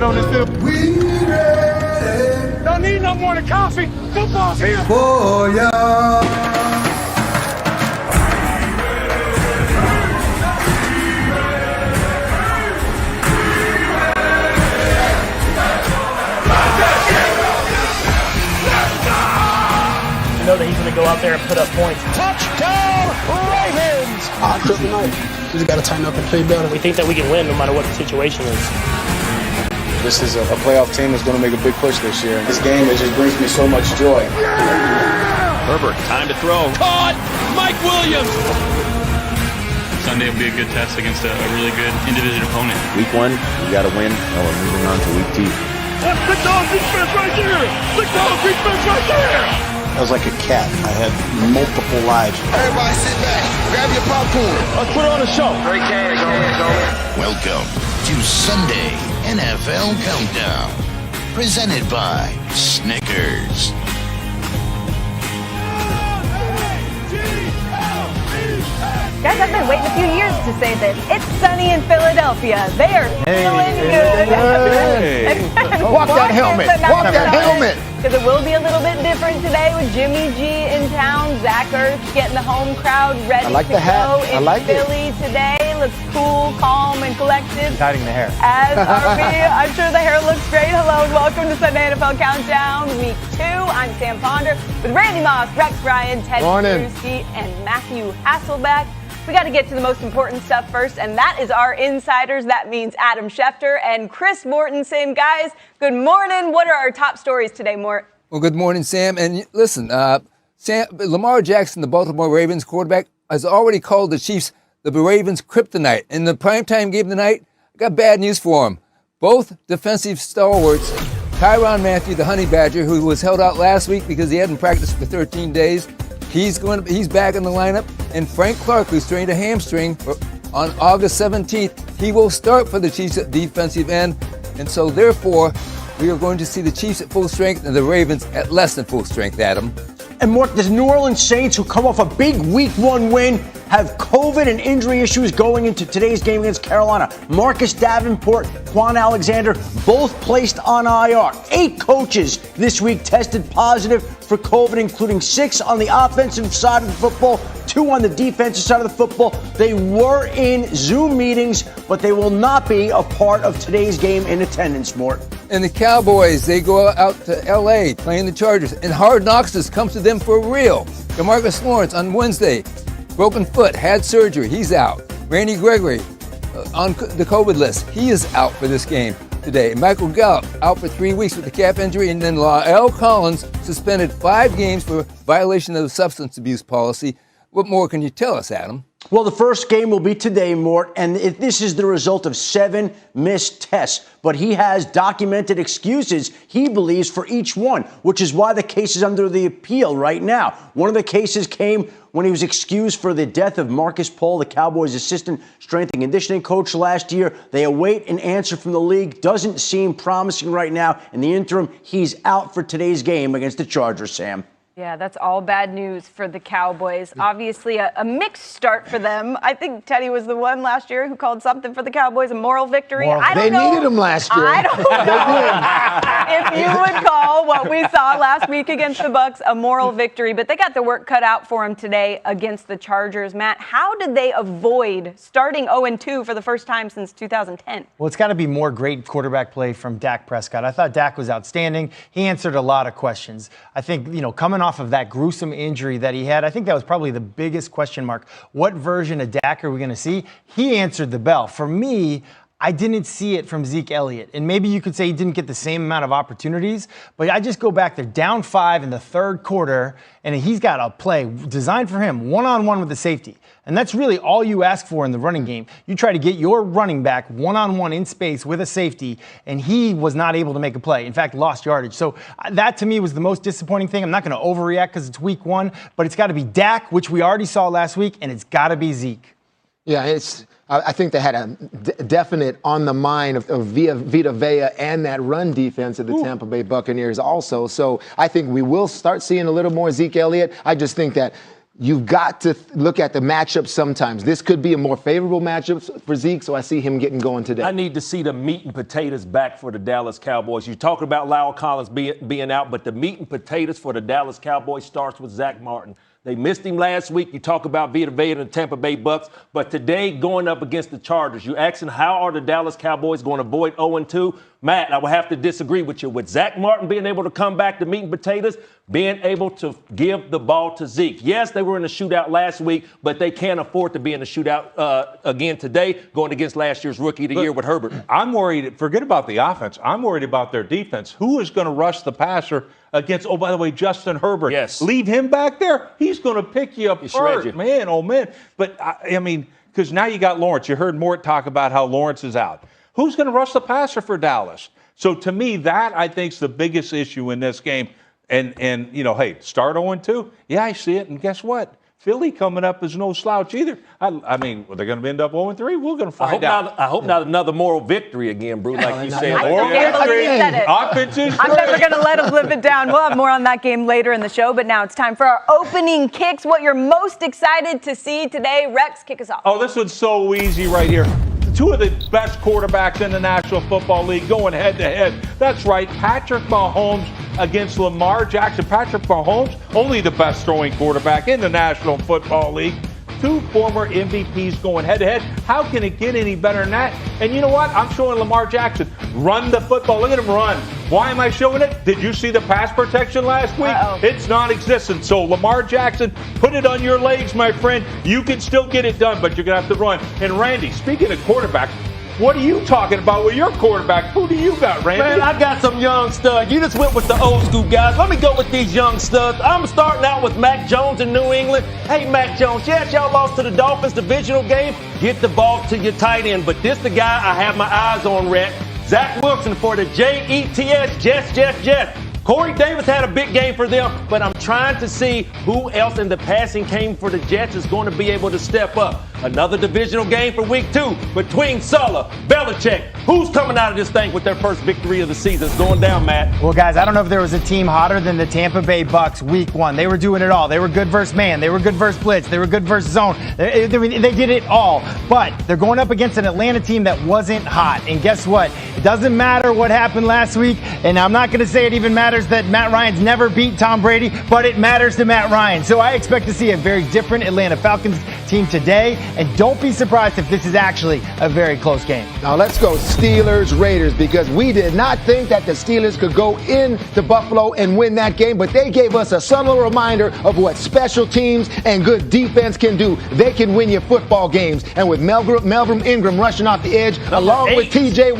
on this field. Don't need no more than coffee. Football's here. For ya. Know that he's going to go out there and put up points. Touchdown, Ravens! We got to tighten up and play better. We think that we can win no matter what the situation is. This is a playoff team that's going to make a big push this year. This game, it just brings me so much joy. Herbert, time to throw. Caught! Mike Williams! Sunday will be a good test against a really good in-division opponent. Week 1, we got to win, and we're moving on to week 2. That's the dog defense right there! The dog defense right there! I was like a cat. I had multiple lives. Everybody sit back. Grab your popcorn. Let's put on a show. Great game. Welcome to Sunday NFL Countdown, presented by Snickers. Guys, I've been waiting a few years to say this. It's sunny in Philadelphia. They are feeling good. Walk that helmet. Walk that helmet. Because it will be a little bit different today with Jimmy G in town. Zach Ertz getting the home crowd ready to go in Philly today. Looks cool, calm, and collected. Hiding the hair. As are we. I'm sure the hair looks great. Hello and welcome to Sunday NFL Countdown, Week 2. I'm Sam Ponder with Randy Moss, Rex Ryan, Ted Bruschi, and Matthew Hasselbeck. We got to get to the most important stuff first, and that is our insiders. That means Adam Schefter and Chris Mortensen. Guys, good morning. What are our top stories today, Mort? Well, good morning, Sam. And listen, Lamar Jackson, the Baltimore Ravens quarterback, has already called the Chiefs the Ravens' kryptonite. In the primetime game tonight, I got bad news for him. Both defensive stalwarts, Tyrann Mathieu, the Honey Badger, who was held out last week because he hadn't practiced for 13 days, he's back in the lineup. And Frank Clark, who strained a hamstring on August 17th, he will start for the Chiefs at defensive end. And so, therefore, we are going to see the Chiefs at full strength and the Ravens at less than full strength, Adam. And Mark, the New Orleans Saints, who come off a big Week 1 win, have COVID and injury issues going into today's game against Carolina. Marcus Davenport, Quan Alexander, both placed on IR. 8 coaches this week tested positive for COVID, including 6 on the offensive side of the football, 2 on the defensive side of the football. They were in Zoom meetings, but they will not be a part of today's game in attendance, Mort. And the Cowboys, they go out to L.A. playing the Chargers. And Hard Knocks has come to them for real. DeMarcus Lawrence on Wednesday, broken foot, had surgery. He's out. Randy Gregory on the COVID list. He is out for this game today. Michael Gallup out for 3 weeks with a calf injury. And then La'el Collins suspended 5 games for violation of the substance abuse policy. What more can you tell us, Adam? Well, the first game will be today, Mort, and this is the result of 7 missed tests. But he has documented excuses, he believes, for each one, which is why the case is under the appeal right now. One of the cases came when he was excused for the death of Marcus Paul, the Cowboys' assistant strength and conditioning coach last year. They await an answer from the league. Doesn't seem promising right now. In the interim, he's out for today's game against the Chargers, Sam. Yeah, that's all bad news for the Cowboys. Obviously, a mixed start for them. I think Teddy was the one last year who called something for the Cowboys a moral victory. I don't know. They needed him last year. I don't know if you would call what we saw last week against the Bucs a moral victory, but they got the work cut out for them today against the Chargers. Matt, how did they avoid starting 0-2 for the first time since 2010? Well, it's got to be more great quarterback play from Dak Prescott. I thought Dak was outstanding. He answered a lot of questions. I think, coming off of that gruesome injury that he had, I think that was probably the biggest question mark. What version of Dak are we going to see? He answered the bell. For me, I didn't see it from Zeke Elliott. And maybe you could say he didn't get the same amount of opportunities, but I just go back there, down 5 in the third quarter, and he's got a play designed for him, one-on-one with the safety. And that's really all you ask for in the running game. You try to get your running back one-on-one in space with a safety, and he was not able to make a play. In fact, lost yardage. So that, to me, was the most disappointing thing. I'm not going to overreact because it's week 1, but it's got to be Dak, which we already saw last week, and it's got to be Zeke. Yeah, I think they had a definite on the mind of Vita Vea and that run defense of the Tampa Bay Buccaneers also. So I think we will start seeing a little more Zeke Elliott. I just think that you've got to look at the matchup sometimes. This could be a more favorable matchup for Zeke, so I see him getting going today. I need to see the meat and potatoes back for the Dallas Cowboys. You talk about Lyle Collins being out, but the meat and potatoes for the Dallas Cowboys starts with Zach Martin. They missed him last week. You talk about Vita Vea and the Tampa Bay Bucks. But today, going up against the Chargers, you asking how are the Dallas Cowboys going to avoid 0-2? Matt, I will have to disagree with you. With Zach Martin being able to come back to meat and potatoes, being able to give the ball to Zeke. Yes, they were in a shootout last week, but they can't afford to be in a shootout again today, going against last year's Rookie of the Year with Herbert. I'm worried. Forget about the offense. I'm worried about their defense. Who is going to rush the passer against, oh, by the way, Justin Herbert? Yes. Leave him back there. He's going to pick you apart, you. man. Oh, man. But, I mean, because now you got Lawrence. You heard Mort talk about how Lawrence is out. Who's going to rush the passer for Dallas? So, to me, that, I think, is the biggest issue in this game. And you know, hey, start 0-2? Yeah, I see it. And guess what? Philly coming up is no slouch either. I mean, they're going to end up 0-3. We're going to find out. I hope not another moral victory again, Bruce, like you said. Moral victory. Offense is I'm great. never going to let him live it down. We'll have more on that game later in the show, but now it's time for our opening kicks. What you're most excited to see today. Rex, kick us off. Oh, this one's so easy right here. Two of the best quarterbacks in the National Football League going head-to-head. That's right, Patrick Mahomes against Lamar Jackson. Patrick Mahomes, only the best throwing quarterback in the National Football League. Two former MVPs going head-to-head. How can it get any better than that? And you know what? I'm showing Lamar Jackson. Run the football. Look at him run. Why am I showing it? Did you see the pass protection last week? It's non-existent. So Lamar Jackson, put it on your legs, my friend. You can still get it done, but you're going to have to run. And Randy, speaking of quarterbacks, what are you talking about with your quarterback? Who do you got, Randy? Man, I got some young studs. You just went with the old school guys. Let me go with these young studs. I'm starting out with Mac Jones in New England. Hey, Mac Jones, yes, y'all lost to the Dolphins divisional game. Get the ball to your tight end. But this the guy I have my eyes on, Rhett. Zach Wilson for the Jets, Jets. Corey Davis had a big game for them, but I'm trying to see who else in the passing game for the Jets is going to be able to step up. Another divisional game for week 2 between Sulla, Belichick. Who's coming out of this thing with their first victory of the season? It's going down, Matt. Well, guys, I don't know if there was a team hotter than the Tampa Bay Bucks week 1. They were doing it all. They were good versus man. They were good versus blitz. They were good versus zone. They did it all. But they're going up against an Atlanta team that wasn't hot. And guess what? It doesn't matter what happened last week. And I'm not going to say it even matters that Matt Ryan's never beat Tom Brady, but it matters to Matt Ryan. So I expect to see a very different Atlanta Falcons team today. And don't be surprised if this is actually a very close game. Now let's go Steelers Raiders, because we did not think that the Steelers could go into Buffalo and win that game, but they gave us a subtle reminder of what special teams and good defense can do. They can win your football games. And with Melvin Ingram rushing off the edge, along with TJ